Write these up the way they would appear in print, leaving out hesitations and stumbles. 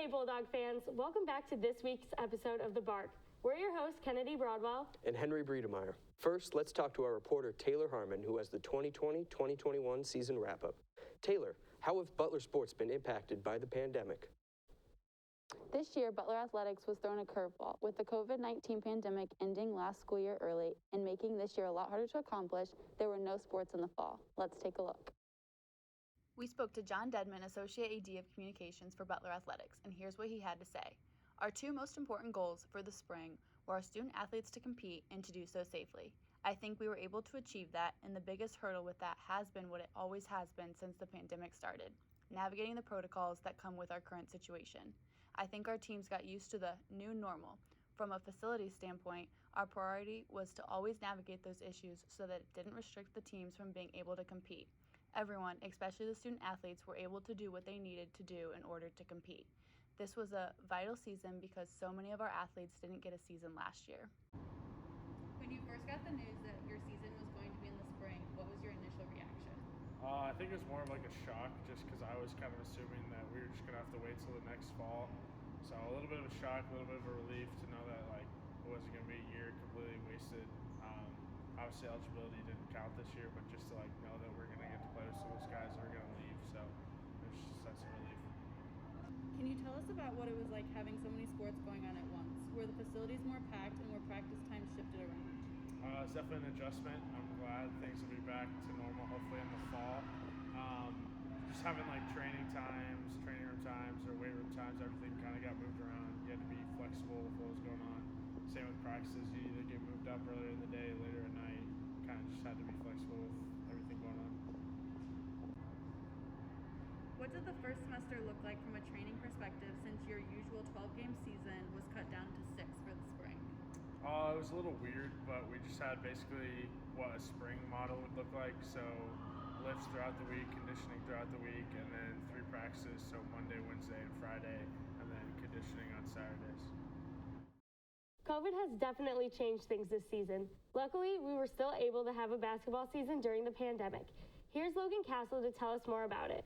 Hey Bulldog fans, welcome back to this week's episode of The Bark. We're your hosts, Kennedy Broadwell and Henry Breedemeyer. First, let's talk to our reporter, Taylor Harmon, who has the 2020-2021 season wrap-up. Taylor, how have Butler sports been impacted by the pandemic? This year, Butler Athletics was thrown a curveball, with the COVID-19 pandemic ending last school year early and making this year a lot harder to accomplish. There were no sports in the fall. Let's take a look. We spoke to John Dedman, Associate AD of Communications for Butler Athletics, and here's what he had to say. Our two most important goals for the spring were our student athletes to compete and to do so safely. I think we were able to achieve that, and the biggest hurdle with that has been what it always has been since the pandemic started, navigating the protocols that come with our current situation. I think our teams got used to the new normal. From a facility standpoint, our priority was to always navigate those issues so that it didn't restrict the teams from being able to compete. Everyone, especially the student athletes, were able to do what they needed to do in order to compete. This was a vital season because so many of our athletes didn't get a season last year. When you first got the news that your season was going to be in the spring, what was your initial reaction? I think it was more of like a shock just because I was kind of assuming that we were just going to have to wait till the next fall. So a little bit of a shock, a little bit of a relief to know that like it wasn't going to be a year completely wasted. Obviously eligibility didn't count this year, but just to like know that we're going to get to play with some of those guys that are going to leave. So it was just that's a relief. Can you tell us about what it was like having so many sports going on at once? Were the facilities more packed and were practice times shifted around? It's definitely an adjustment. I'm glad things will be back to normal hopefully in the fall. Just having like training room times, or weight room times, everything kind of got moved around. You had to be flexible with what was going on. Same with practices. You either get moved up earlier in the day, later at night. Kind of just had to be flexible with everything going on. What did the first semester look like from a training perspective since your usual 12-game season was cut down to 6 for the spring? It was a little weird, but we just had basically what a spring model would look like. So lifts throughout the week, conditioning throughout the week, and then 3 practices, so Monday, Wednesday, and Friday, and then conditioning on Saturdays. COVID has definitely changed things this season. Luckily, we were still able to have a basketball season during the pandemic. Here's Logan Castle to tell us more about it.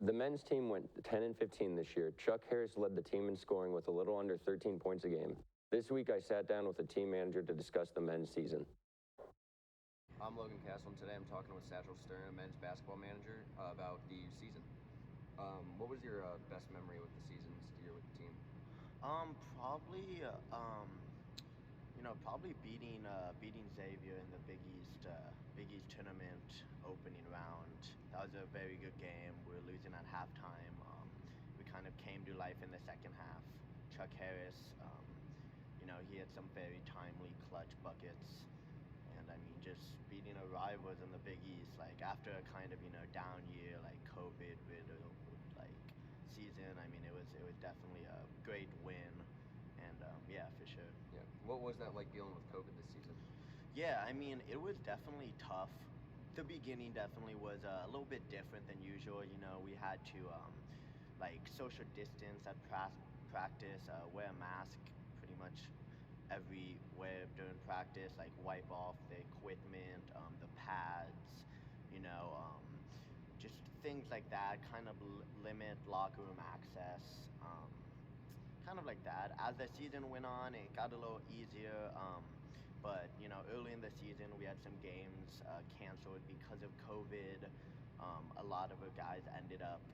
The men's team went 10-15 this year. Chuck Harris led the team in scoring with a little under 13 points a game. This week, I sat down with the team manager to discuss the men's season. I'm Logan Castle, and today I'm talking with Satchel Stern, a men's basketball manager, about the season. What was your best memory with the season this year with the team? Probably beating Xavier in the Big East tournament opening round. That was a very good game. We were losing at halftime. We kind of came to life in the second half. Chuck Harris, he had some very timely clutch buckets. And I mean, just beating our rivals in the Big East, like after a kind of, down year, like COVID riddled, like season, I mean, it was definitely a great win. And yeah, for sure. Yeah. What was that like dealing with COVID this season? Yeah, I mean, it was definitely tough. The beginning definitely was a little bit different than usual. We had to social distance at practice, wear a mask pretty much everywhere during practice, like wipe off the equipment, the pads, just things like that, kind of limit locker room access, kind of like that. As the season went on, it got a little easier, but early in the season we had some games canceled because of COVID. A lot of our guys ended up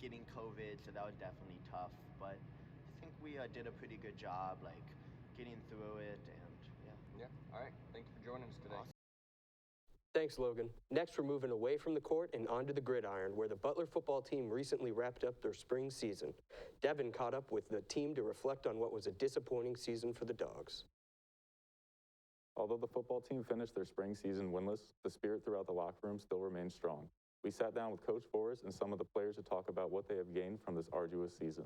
getting COVID, so that was definitely tough, but I think we did a pretty good job, like getting through it, and Yeah. All right. Thank you for joining us today. Awesome. Thanks, Logan. Next, we're moving away from the court and onto the gridiron, where the Butler football team recently wrapped up their spring season. Devin caught up with the team to reflect on what was a disappointing season for the Dogs. Although the football team finished their spring season winless, the spirit throughout the locker room still remained strong. We sat down with Coach Forrest and some of the players to talk about what they have gained from this arduous season.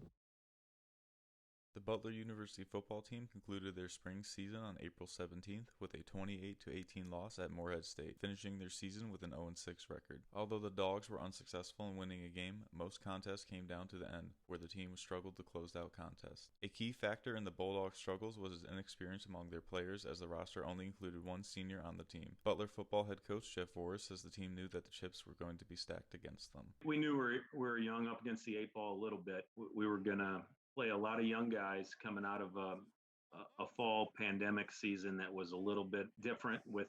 The Butler University football team concluded their spring season on April 17th with a 28-18 loss at Morehead State, finishing their season with an 0-6 record. Although the Dogs were unsuccessful in winning a game, most contests came down to the end, where the team struggled to close out contests. A key factor in the Bulldogs' struggles was his inexperience among their players, as the roster only included one senior on the team. Butler football head coach Jeff Voris says the team knew that the chips were going to be stacked against them. We knew we were young, up against the 8 ball a little bit. We were going to play a lot of young guys coming out of a fall pandemic season that was a little bit different with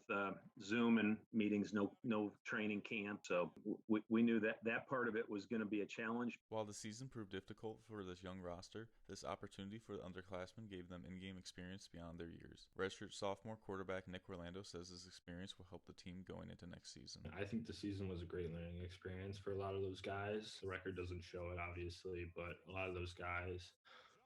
Zoom and meetings, no training camp. So we knew that part of it was going to be a challenge. While the season proved difficult for this young roster, this opportunity for the underclassmen gave them in-game experience beyond their years. Redshirt sophomore quarterback Nick Orlando says this experience will help the team going into next season. I think the season was a great learning experience for a lot of those guys. The record doesn't show it, obviously, but a lot of those guys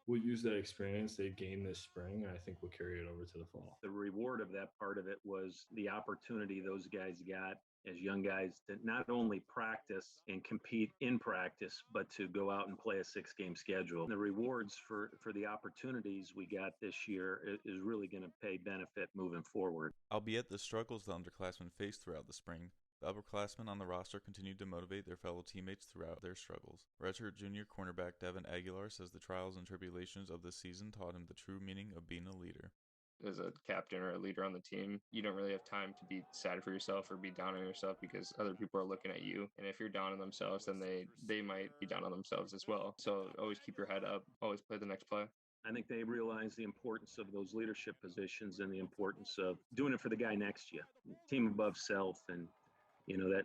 will use that experience they've gained this spring, and I think we'll carry it over to the fall. The reward of that part of it was the opportunity those guys got as young guys to not only practice and compete in practice, but to go out and play a 6-game schedule. And the rewards for the opportunities we got this year is really going to pay benefit moving forward. Albeit the struggles the underclassmen faced throughout the spring, the upperclassmen on the roster continued to motivate their fellow teammates throughout their struggles. Redshirt junior cornerback Devin Aguilar says the trials and tribulations of this season taught him the true meaning of being a leader. As a captain or a leader on the team, you don't really have time to be sad for yourself or be down on yourself because other people are looking at you. And if you're down on themselves, then they might be down on themselves as well. So always keep your head up, always play the next play. I think they realize the importance of those leadership positions and the importance of doing it for the guy next to you, team above self, and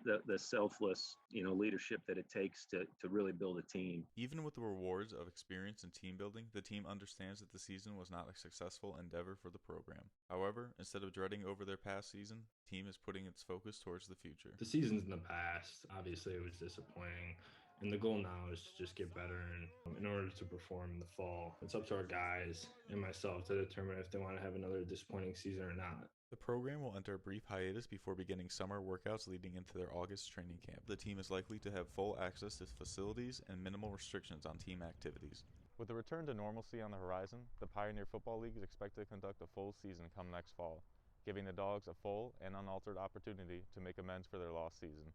that the selfless, leadership that it takes to really build a team. Even with the rewards of experience and team building, the team understands that the season was not a successful endeavor for the program. However, instead of dreading over their past season, the team is putting its focus towards the future. The season's in the past. Obviously, it was disappointing. And the goal now is to just get better. And in order to perform in the fall, it's up to our guys and myself to determine if they want to have another disappointing season or not. The program will enter a brief hiatus before beginning summer workouts leading into their August training camp. The team is likely to have full access to facilities and minimal restrictions on team activities. With the return to normalcy on the horizon, the Pioneer Football League is expected to conduct a full season come next fall, giving the Dogs a full and unaltered opportunity to make amends for their lost season.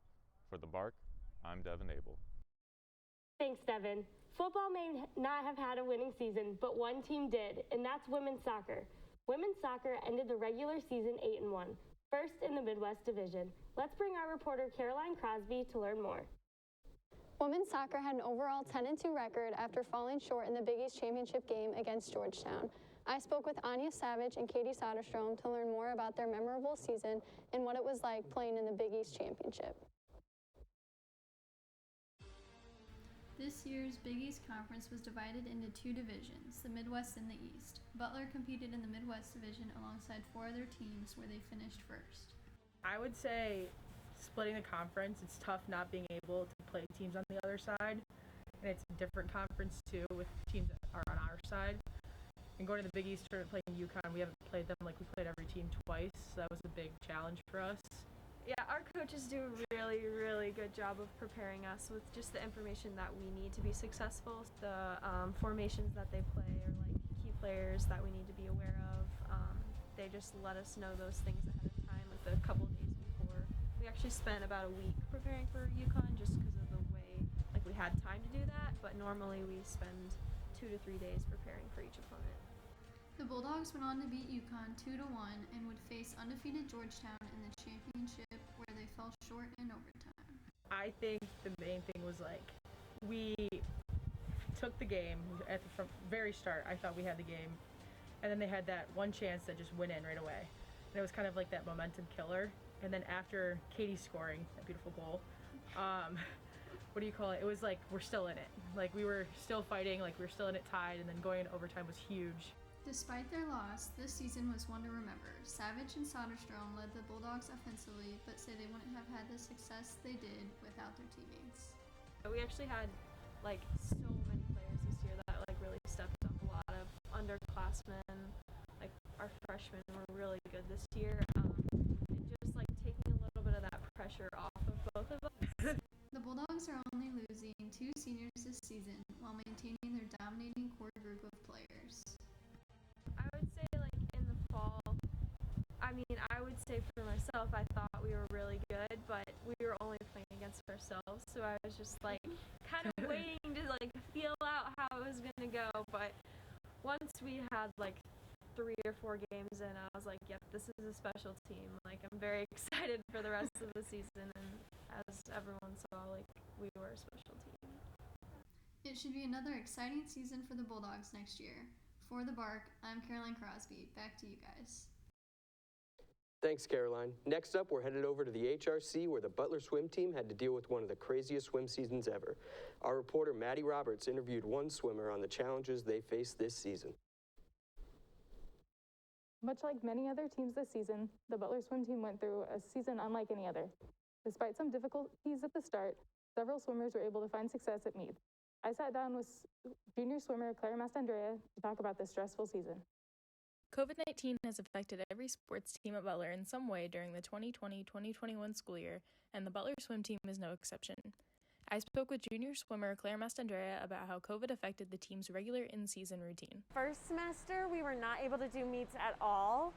For the Bark, I'm Devin Abel. Thanks, Devin. Football may not have had a winning season, but one team did, and that's women's soccer. Women's soccer ended the regular season 8-1, first in the Midwest Division. Let's bring our reporter Caroline Crosby to learn more. Women's soccer had an overall 10-2 record after falling short in the Big East Championship game against Georgetown. I spoke with Anya Savage and Katie Soderstrom to learn more about their memorable season and what it was like playing in the Big East Championship. This year's Big East Conference was divided into 2 divisions, the Midwest and the East. Butler competed in the Midwest Division alongside 4 other teams where they finished first. I would say splitting the conference, it's tough not being able to play teams on the other side. And it's a different conference too with teams that are on our side. And going to the Big East tournament, playing UConn, we haven't played them like we played every team twice. So that was a big challenge for us. Yeah, our coaches do a really, really good job of preparing us with just the information that we need to be successful. The formations that they play are like key players that we need to be aware of. They just let us know those things ahead of time, like a couple of days before. We actually spent about a week preparing for UConn just because of the way, like we had time to do that, but normally we spend 2 to 3 days preparing for each opponent. The Bulldogs went on to beat UConn 2-1 and would face undefeated Georgetown in the championship where they fell short in overtime. I think the main thing was like we took the game at the very start. I thought we had the game, and then they had that one chance that just went in right away. And it was kind of like that momentum killer. And then after Katie scoring that beautiful goal, what do you call it? It was like we're still in it. Like we were still fighting, like we were still in it tied, and then going into overtime was huge. Despite their loss, this season was one to remember. Savage and Soderstrom led the Bulldogs offensively, but say they wouldn't have had the success they did without their teammates. We actually had like so many players this year that like really stepped up. A lot of underclassmen, like our freshmen were really good this year, and just like taking a little bit of that pressure off of both of us. The Bulldogs are only losing 2 seniors this season while maintaining their dominating core group of players. myself, I thought we were really good, but we were only playing against ourselves. So I was just like kind of waiting to like feel out how it was gonna go. But once we had like 3 or 4 games in, I was like, yep, this is a special team. Like, I'm very excited for the rest of the season, and as everyone saw, like, we were a special team. It should be another exciting season for the Bulldogs next year. For the Bark, I'm Caroline Crosby. Back to you guys. Thanks, Caroline. Next up, we're headed over to the HRC where the Butler swim team had to deal with one of the craziest swim seasons ever. Our reporter, Maddie Roberts, interviewed one swimmer on the challenges they faced this season. Much like many other teams this season, the Butler swim team went through a season unlike any other. Despite some difficulties at the start, several swimmers were able to find success at Meath. I sat down with junior swimmer Claire Mastandrea to talk about this stressful season. COVID-19 has affected every sports team at Butler in some way during the 2020-2021 school year, and the Butler swim team is no exception. I spoke with junior swimmer Claire Mastandrea about how COVID affected the team's regular in-season routine. First semester, we were not able to do meets at all,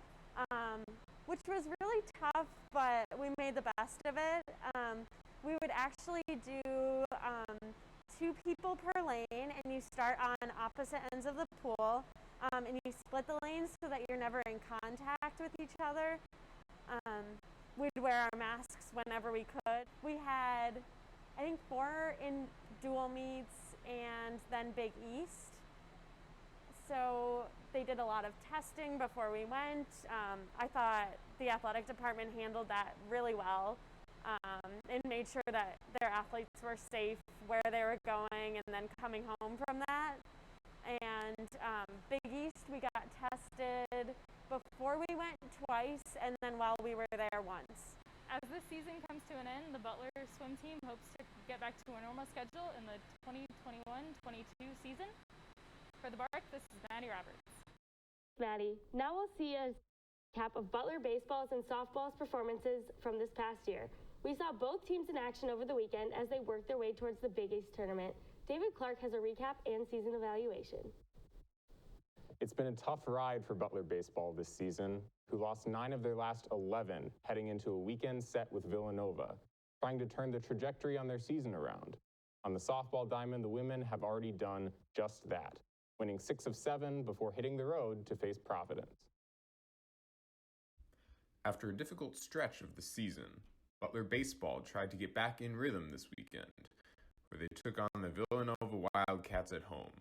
which was really tough, but we made the best of it. We would actually do 2 people per lane, and you start on opposite ends of the pool, and you split the lanes so that you're never in contact with each other. We'd wear our masks whenever we could. We had, I think, 4 in dual meets and then Big East. So they did a lot of testing before we went. I thought the athletic department handled that really well and made sure that their athletes were safe where they were going and then coming home from that. And Big East, we got tested before we went twice and then while we were there once. As this season comes to an end, the Butler swim team hopes to get back to a normal schedule in the 2021-22 season. For the Bark, this is Maddie Roberts. Maddie, now we'll see a recap of Butler baseball's and softball's performances from this past year. We saw both teams in action over the weekend as they worked their way towards the Big East tournament. David Clark has a recap and season evaluation. It's been a tough ride for Butler baseball this season, who lost 9 of their last 11 heading into a weekend set with Villanova, trying to turn the trajectory on their season around. On the softball diamond, the women have already done just that, winning 6 of 7 before hitting the road to face Providence. After a difficult stretch of the season, Butler baseball tried to get back in rhythm this weekend, where they took on the Villanova Wildcats at home.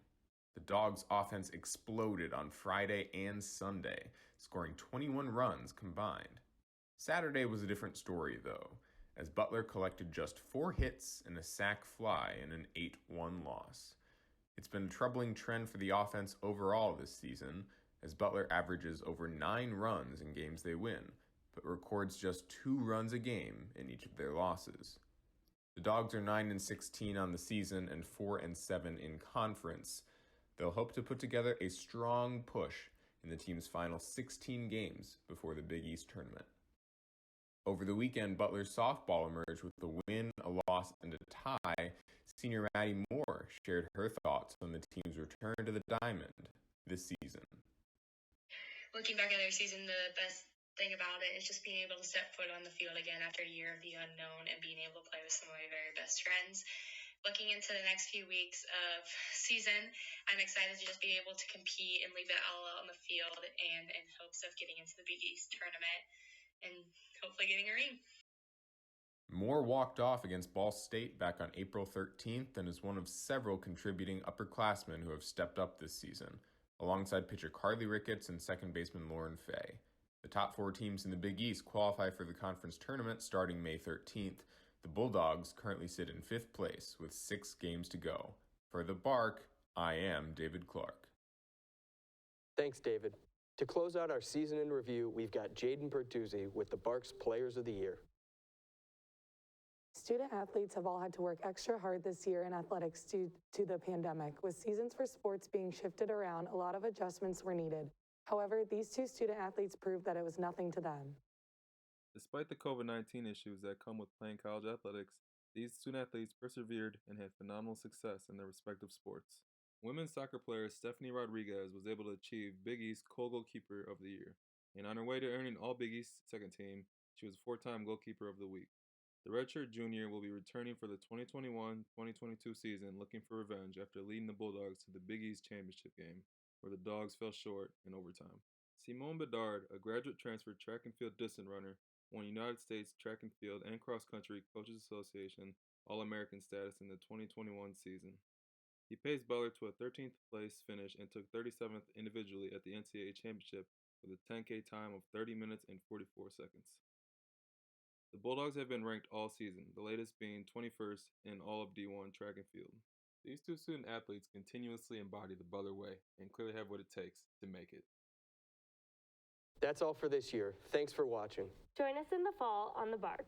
The Dogs' offense exploded on Friday and Sunday, scoring 21 runs combined. Saturday was a different story, though, as Butler collected just 4 hits and a sac fly in an 8-1 loss. It's been a troubling trend for the offense overall this season, as Butler averages over 9 runs in games they win, but records just 2 runs a game in each of their losses. The Dogs are 9-16 on the season and 4-7 in conference. They'll hope to put together a strong push in the team's final 16 games before the Big East tournament. Over the weekend, Butler softball emerged with a win, a loss, and a tie. Senior Maddie Moore shared her thoughts on the team's return to the diamond this season. Looking back at their season, the best thing about it is just being able to step foot on the field again after a year of the unknown and being able to play with some of my very best friends. Looking into the next few weeks of season, I'm excited to just be able to compete and leave it all out on the field and in hopes of getting into the Big East tournament and hopefully getting a ring. Moore walked off against Ball State back on April 13th and is one of several contributing upperclassmen who have stepped up this season, alongside pitcher Carly Ricketts and second baseman Lauren Fay. The top 4 teams in the Big East qualify for the conference tournament starting May 13th. The Bulldogs currently sit in 5th place with 6 games to go. For the Bark, I am David Clark. Thanks, David. To close out our season in review, we've got Jaden Bertuzzi with the Bark's Players of the Year. Student athletes have all had to work extra hard this year in athletics due to the pandemic. With seasons for sports being shifted around, a lot of adjustments were needed. However, these 2 student athletes proved that it was nothing to them. Despite the COVID-19 issues that come with playing college athletics, these student athletes persevered and had phenomenal success in their respective sports. Women's soccer player Stephanie Rodriguez was able to achieve Big East Co-Goalkeeper of the Year, and on her way to earning All Big East second team, She was 4-time goalkeeper of the week. The redshirt junior will be returning for the 2021-2022 season, looking for revenge after leading the Bulldogs to the Big East championship game, where the Dogs fell short in overtime. Simone Bedard, a graduate transfer track and field distance runner, won United States Track and Field and Cross Country Coaches Association All-American status in the 2021 season. He paced Butler to a 13th place finish and took 37th individually at the NCAA championship with a 10K time of 30 minutes and 44 seconds. The Bulldogs have been ranked all season, the latest being 21st in all of D1 track and field. These two student athletes continuously embody the Butler way and clearly have what it takes to make it. That's all for this year. Thanks for watching. Join us in the fall on The Bark.